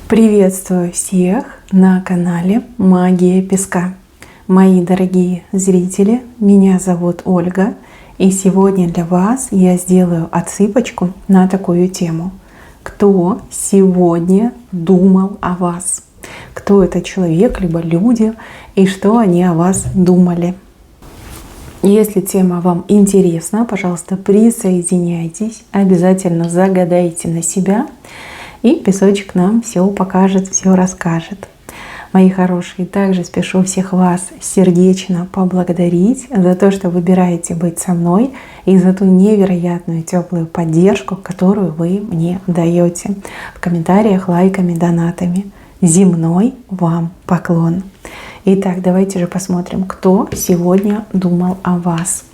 Приветствую всех на канале Магия Песка. Мои дорогие зрители, меня зовут Ольга, и сегодня для вас я сделаю отсыпочку на такую тему. Кто сегодня думал о вас? Кто это человек, либо люди, и что они о вас думали? Если тема вам интересна, пожалуйста, присоединяйтесь, обязательно загадайте на себя, и песочек нам все покажет, все расскажет. Мои хорошие, также спешу всех вас сердечно поблагодарить за то, что выбираете быть со мной, и за ту невероятную теплую поддержку, которую вы мне даете в комментариях, лайками, донатами. Земной вам поклон. Итак, давайте же посмотрим, кто сегодня думал о вас.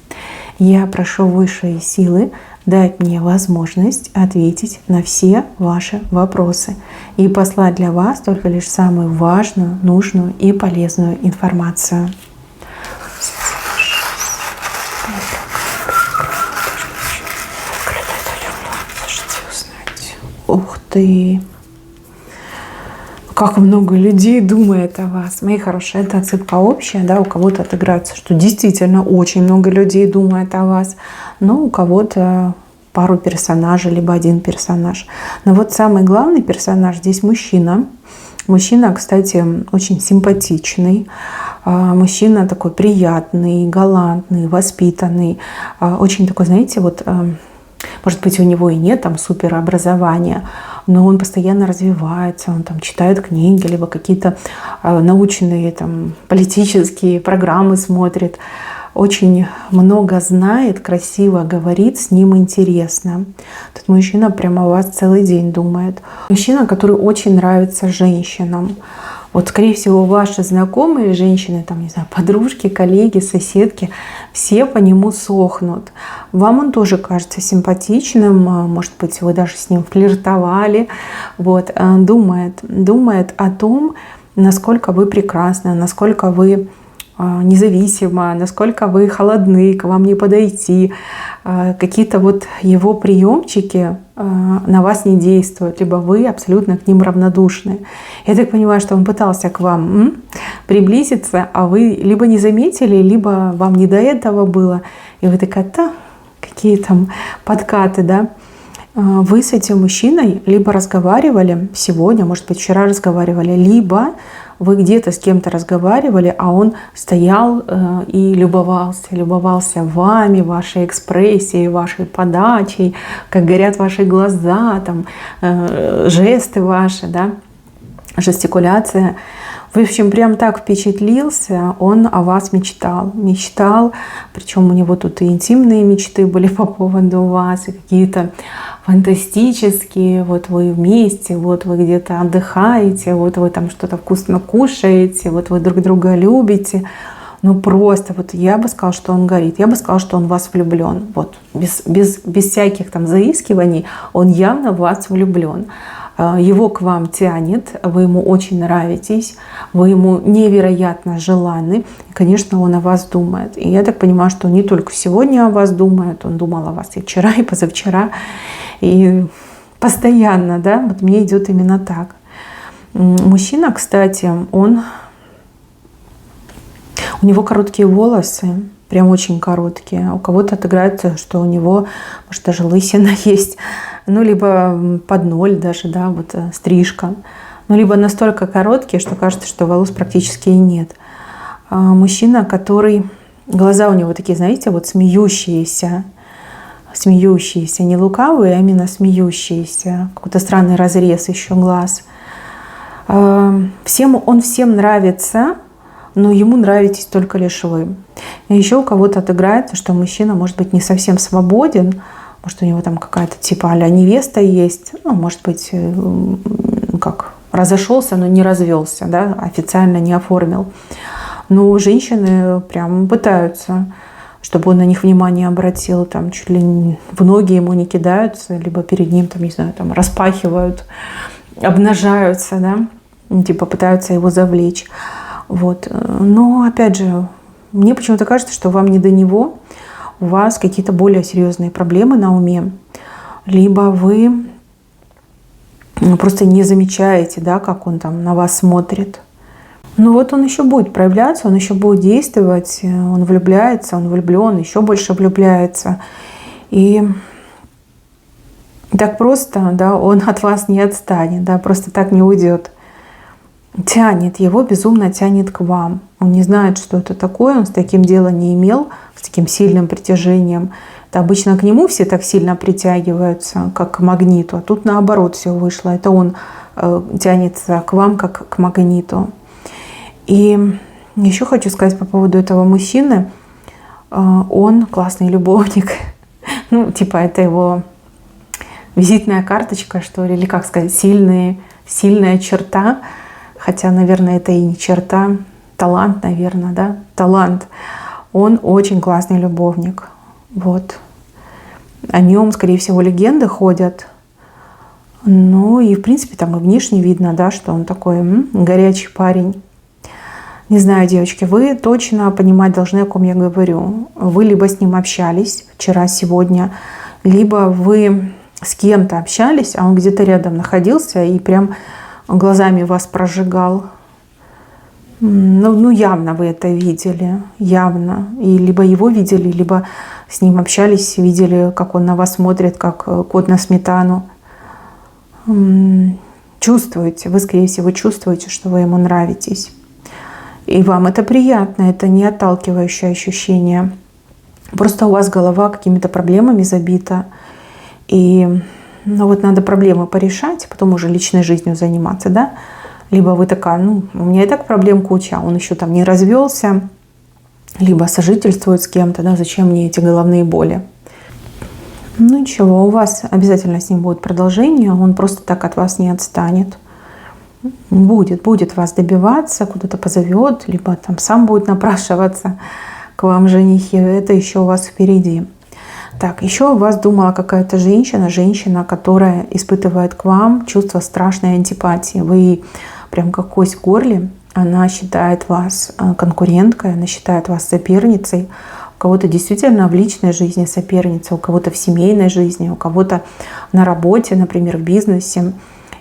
Я прошу высшие силы дать мне возможность ответить на все ваши вопросы и послать для вас только лишь самую важную, нужную и полезную информацию. Ух ты! Как много людей думает о вас. Мои хорошие, это отсыпка общая, да, у кого-то отыграется, что действительно очень много людей думает о вас, но у кого-то пару персонажей, либо один персонаж. Но вот самый главный персонаж здесь мужчина. Мужчина, кстати, очень симпатичный. Мужчина такой приятный, галантный, воспитанный. Очень такой, знаете, вот, может быть, у него и нет там суперобразования, но он постоянно развивается, он там читает книги, либо какие-то научные там политические программы смотрит. Очень много знает, красиво говорит, с ним интересно. Этот мужчина прямо о вас целый день думает. Мужчина, который очень нравится женщинам. Вот, скорее всего, ваши знакомые женщины, там, не знаю, подружки, коллеги, соседки, все по нему сохнут. Вам он тоже кажется симпатичным, может быть, вы даже с ним флиртовали. Вот, думает о том, насколько вы прекрасны, насколько вы независимо, насколько вы холодны, к вам не подойти. Какие-то вот его приемчики на вас не действуют, либо вы абсолютно к ним равнодушны. Я так понимаю, что он пытался к вам приблизиться, а вы либо не заметили, либо вам не до этого было. И вы такая, да, какие там подкаты, да? Вы с этим мужчиной либо разговаривали сегодня, может быть, вчера разговаривали, либо вы где-то с кем-то разговаривали, а он стоял и любовался вами, вашей экспрессией, вашей подачей, как горят ваши глаза, там, жесты ваши, да, жестикуляция. В общем, прям так впечатлился, он о вас мечтал, причем у него тут и интимные мечты были по поводу вас, и какие-то фантастические, вот вы вместе, вот вы где-то отдыхаете, вот вы там что-то вкусно кушаете, вот вы друг друга любите. Ну просто, вот я бы сказала, что он горит, я бы сказала, что он в вас влюблен, вот без всяких там заискиваний, он явно в вас влюблен. Его к вам тянет, вы ему очень нравитесь, вы ему невероятно желанны. И, конечно, он о вас думает. И я так понимаю, что он не только сегодня о вас думает, он думал о вас и вчера, и позавчера, и постоянно, да, вот мне идет именно так. Мужчина, кстати, у него короткие волосы, прям очень короткие. У кого-то отыграется, что у него, может, даже лысина есть, ну, либо под ноль даже, да, вот стрижка. Ну, либо настолько короткие, что кажется, что волос практически и нет. Мужчина, который, глаза у него такие, знаете, вот смеющиеся, не лукавые, а именно смеющиеся. Какой-то странный разрез еще глаз. Он всем нравится, но ему нравитесь только лишь вы. И еще у кого-то отыграется, что мужчина может быть не совсем свободен, может, у него там какая-то типа а-ля невеста есть, ну, может быть, как разошелся, но не развелся, да, официально не оформил. Но женщины прям пытаются, чтобы он на них внимание обратил, там чуть ли в ноги ему не кидаются, либо перед ним, там, не знаю, там распахивают, обнажаются, да, типа пытаются его завлечь. Вот. Но, опять же, мне почему-то кажется, что вам не до него, у вас какие-то более серьезные проблемы на уме, либо вы просто не замечаете, да, как он там на вас смотрит. Но вот он еще будет проявляться, он еще будет действовать, он влюбляется, он влюблен, еще больше влюбляется. И так просто, да, он от вас не отстанет, да, просто так не уйдет. Тянет, его безумно тянет к вам. Он не знает, что это такое, он с таким дела не имел, с таким сильным притяжением. Это обычно к нему все так сильно притягиваются, как к магниту, а тут наоборот все вышло. Это он тянется к вам, как к магниту. И еще хочу сказать по поводу этого мужчины. Он классный любовник. Ну, типа, это его визитная карточка, что ли, или как сказать, сильная черта. Хотя, наверное, это и не черта. Талант, наверное, да? Талант. Он очень классный любовник. Вот. О нем, скорее всего, легенды ходят. Ну и, в принципе, там и внешне видно, да, что он такой горячий парень. Не знаю, девочки, вы точно понимать должны, о ком я говорю. Вы либо с ним общались вчера, сегодня, либо вы с кем-то общались, а он где-то рядом находился и прям глазами вас прожигал. Ну, явно вы это видели, явно. И либо его видели, либо с ним общались, видели, как он на вас смотрит, как кот на сметану. Чувствуете, вы, скорее всего, чувствуете, что вы ему нравитесь. И вам это приятно, это не отталкивающее ощущение. Просто у вас голова какими-то проблемами забита. И ну, вот надо проблемы порешать, потом уже личной жизнью заниматься, да? Либо вы такая, ну, у меня и так проблем куча, он еще там не развелся, либо сожительствует с кем-то, да, зачем мне эти головные боли? Ну ничего, у вас обязательно с ним будет продолжение, он просто так от вас не отстанет. Будет вас добиваться, куда-то позовет, либо там сам будет напрашиваться к вам женихи. Это еще у вас впереди. Так, еще у вас думала какая-то женщина, которая испытывает к вам чувство страшной антипатии. Вы прям как кость в горле. Она считает вас конкуренткой, она считает вас соперницей. У кого-то действительно в личной жизни соперница, у кого-то в семейной жизни, у кого-то на работе, например, в бизнесе.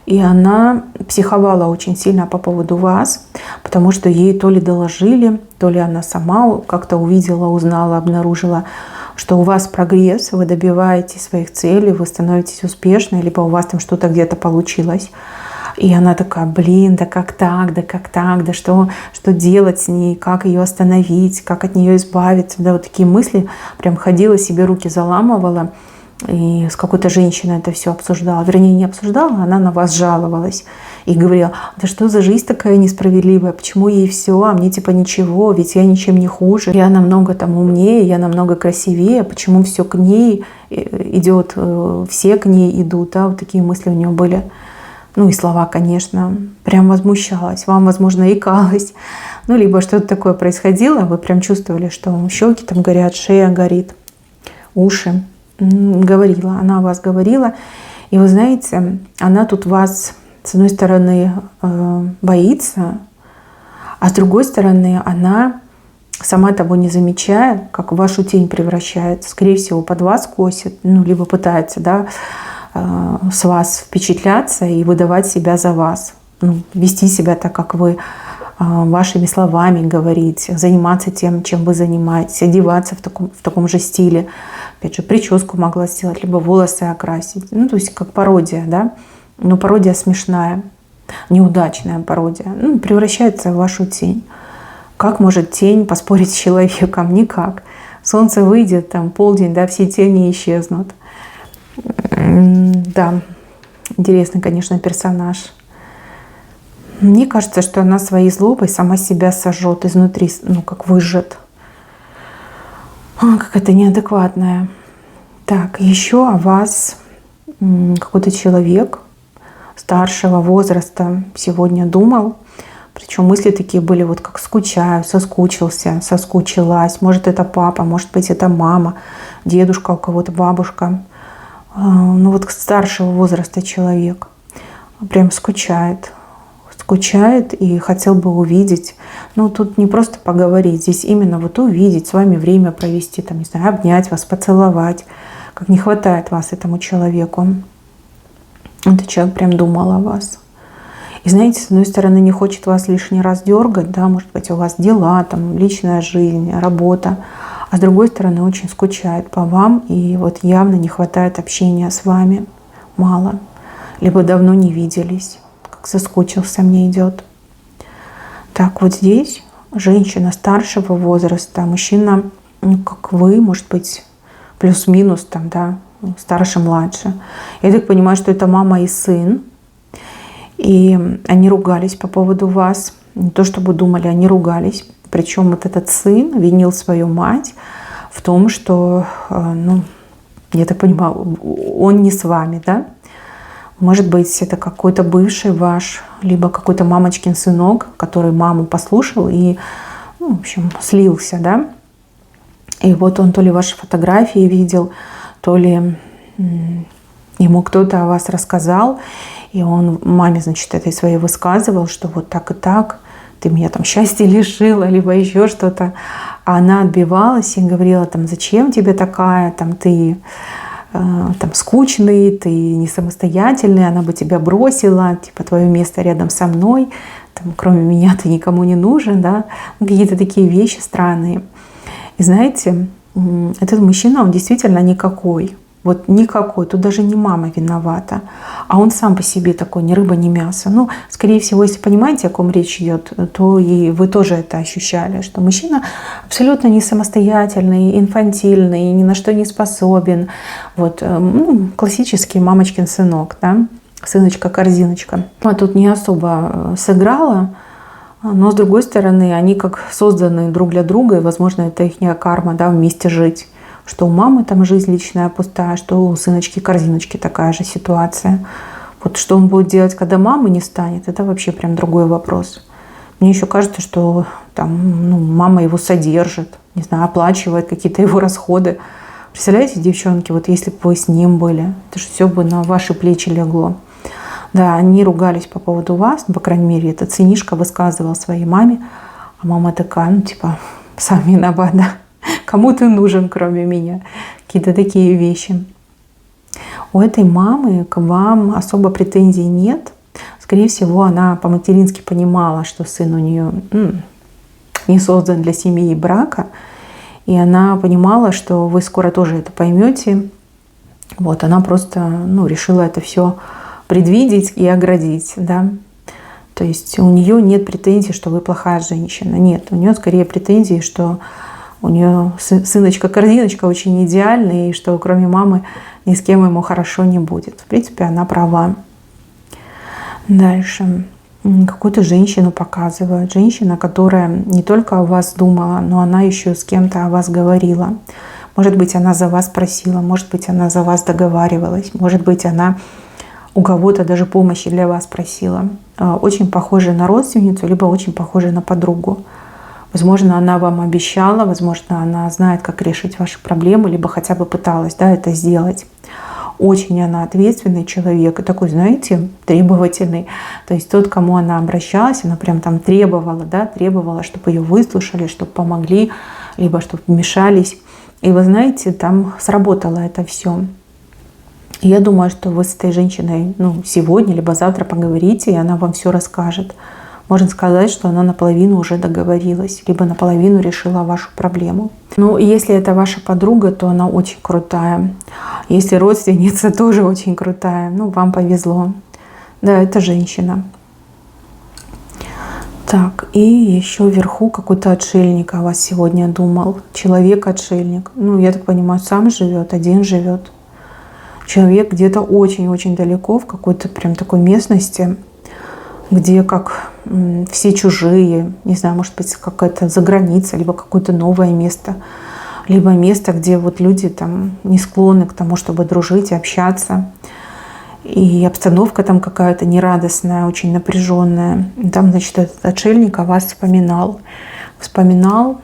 И она психовала очень сильно по поводу вас, потому что ей то ли доложили, то ли она сама как-то увидела, узнала, обнаружила, что у вас прогресс, вы добиваетесь своих целей, вы становитесь успешной, либо у вас там что-то где-то получилось. И она такая, блин, да как так, да что делать с ней, как ее остановить, как от нее избавиться. Да, вот такие мысли, прям ходила, себе руки заламывала. И с какой-то женщиной это все обсуждала. Вернее, не обсуждала, она на вас жаловалась. И говорила, да что за жизнь такая несправедливая, почему ей все, а мне типа ничего, ведь я ничем не хуже, я намного там умнее, я намного красивее, почему все к ней идет, все к ней идут, да, вот такие мысли у нее были. Ну и слова, конечно, прям возмущалась, вам, возможно, икалась, ну либо что-то такое происходило, вы прям чувствовали, что щеки там горят, шея горит, уши. Говорила, она о вас говорила. И вы знаете, она тут вас, с одной стороны, боится, а с другой стороны, она, сама того не замечая, как в вашу тень превращается. Скорее всего, под вас косит, ну, либо пытается, да, с вас впечатляться и выдавать себя за вас. Ну, вести себя так, как вы вашими словами говорить, заниматься тем, чем вы занимаетесь, одеваться в таком же стиле. Опять же, прическу могла сделать, либо волосы окрасить. Ну, то есть как пародия, да? Но пародия смешная, неудачная пародия. Ну, превращается в вашу тень. Как может тень поспорить с человеком? Никак. Солнце выйдет, там полдень, да, все тени исчезнут. Да, интересный, конечно, персонаж. Мне кажется, что она своей злобой сама себя сожжет изнутри, ну, как выжжет. Какая-то неадекватная. Так, еще о вас какой-то человек старшего возраста сегодня думал. Причем мысли такие были, вот как скучаю, соскучился, соскучилась. Может, это папа, может быть, это мама, дедушка у кого-то, бабушка. Ну вот старшего возраста человек прям скучает и хотел бы увидеть. Ну, тут не просто поговорить, здесь именно вот увидеть, с вами время провести, там, не знаю, обнять вас, поцеловать. Как не хватает вас этому человеку. Этот человек прям думал о вас. И знаете, с одной стороны, не хочет вас лишний раз дергать, да, может быть, у вас дела, там, личная жизнь, работа, а с другой стороны, очень скучает по вам, и вот явно не хватает общения с вами, мало, либо давно не виделись, как соскучился мне идет. Так, вот здесь женщина старшего возраста, мужчина, ну, как вы, может быть, плюс-минус, там, да, старше-младше. Я так понимаю, что это мама и сын. И они ругались по поводу вас. Не то чтобы думали, они ругались. Причем вот этот сын винил свою мать в том, что, ну, я так понимаю, он не с вами, да? Может быть, это какой-то бывший ваш, либо какой-то мамочкин сынок, который маму послушал и, ну, в общем, слился, да? И вот он то ли ваши фотографии видел, то ли ему кто-то о вас рассказал, и он маме, значит, этой своей высказывал, что вот так и так, ты меня там счастья лишила, либо еще что-то. А она отбивалась и говорила, там, зачем тебе такая, там, ты там, скучный, ты не самостоятельный, она бы тебя бросила, типа, твое место рядом со мной, там, кроме меня ты никому не нужен, да, какие-то такие вещи странные. И знаете, этот мужчина, он действительно никакой. Вот никакой, тут даже не мама виновата, а он сам по себе такой, ни рыба, ни мясо. Ну, скорее всего, если понимаете, о ком речь идет, то и вы тоже это ощущали, что мужчина абсолютно не самостоятельный, инфантильный, ни на что не способен. Вот, ну, классический мамочкин сынок, да, сыночка-корзиночка. А тут не особо сыграла, но с другой стороны, они как созданы друг для друга, и, возможно, это их карма, да, вместе жить. Что у мамы там жизнь личная пустая, что у сыночки-корзиночки такая же ситуация. Вот что он будет делать, когда мамы не станет, это вообще прям другой вопрос. Мне еще кажется, что там, ну, мама его содержит, не знаю, оплачивает какие-то его расходы. Представляете, девчонки, вот если бы вы с ним были, это же все бы на ваши плечи легло. Да, они ругались по поводу вас, ну, по крайней мере, этот сынишка высказывал своей маме, а мама такая, ну, типа, сам виноват, да. Кому ты нужен, кроме меня? Какие-то такие вещи. У этой мамы к вам особо претензий нет. Скорее всего, она по-матерински понимала, что сын у нее не создан для семьи и брака. И она понимала, что вы скоро тоже это поймете. Вот, она просто, ну, решила это все предвидеть и оградить, да. То есть у нее нет претензий, что вы плохая женщина. Нет, у нее скорее претензии, что у нее сыночка-корзиночка очень идеальный, и что кроме мамы ни с кем ему хорошо не будет. В принципе, она права. Дальше. Какую-то женщину показывают. Женщина, которая не только о вас думала, но она еще с кем-то о вас говорила. Может быть, она за вас просила, может быть, она за вас договаривалась, может быть, она у кого-то даже помощи для вас просила. Очень похожа на родственницу, либо очень похожа на подругу. Возможно, она вам обещала, возможно, она знает, как решить ваши проблемы, либо хотя бы пыталась, да, это сделать. Очень она ответственный человек и такой, знаете, требовательный. То есть тот, к кому она обращалась, она прям там требовала, да, требовала, чтобы ее выслушали, чтобы помогли, либо чтобы вмешались. И вы знаете, там сработало это все. И я думаю, что вы с этой женщиной, ну, сегодня, либо завтра поговорите, и она вам все расскажет. Можно сказать, что она наполовину уже договорилась, либо наполовину решила вашу проблему. Ну, если это ваша подруга, то она очень крутая. Если родственница, тоже очень крутая. Ну, вам повезло. Да, это женщина. Так, и еще вверху какой-то отшельник о вас сегодня думал. Человек-отшельник. Ну, я так понимаю, сам живет, один живет. Человек где-то очень-очень далеко, в какой-то прям такой местности, где как все чужие, не знаю, может быть, какая-то заграница, либо какое-то новое место, либо место, где вот люди там не склонны к тому, чтобы дружить и общаться. И обстановка там какая-то нерадостная, очень напряженная. Там, значит, этот отшельник о вас вспоминал. Вспоминал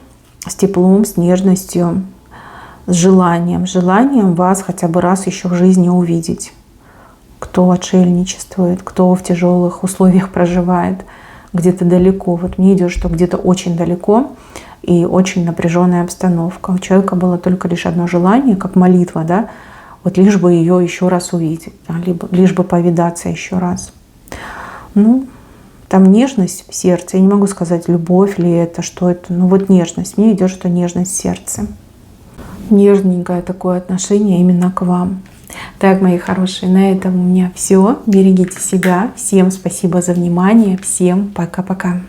с теплом, с нежностью, с желанием вас хотя бы раз еще в жизни увидеть. Кто отшельничествует, кто в тяжелых условиях проживает, где-то далеко. Вот мне идет, что где-то очень далеко и очень напряженная обстановка. У человека было только лишь одно желание, как молитва, да, вот лишь бы ее еще раз увидеть, да, лишь бы повидаться еще раз. Ну, там нежность в сердце. Я не могу сказать, любовь ли это, что это. Ну вот нежность. Мне идет, что нежность в сердце. Нежненькое такое отношение именно к вам. Так, мои хорошие, на этом у меня все. Берегите себя. Всем спасибо за внимание. Всем пока-пока.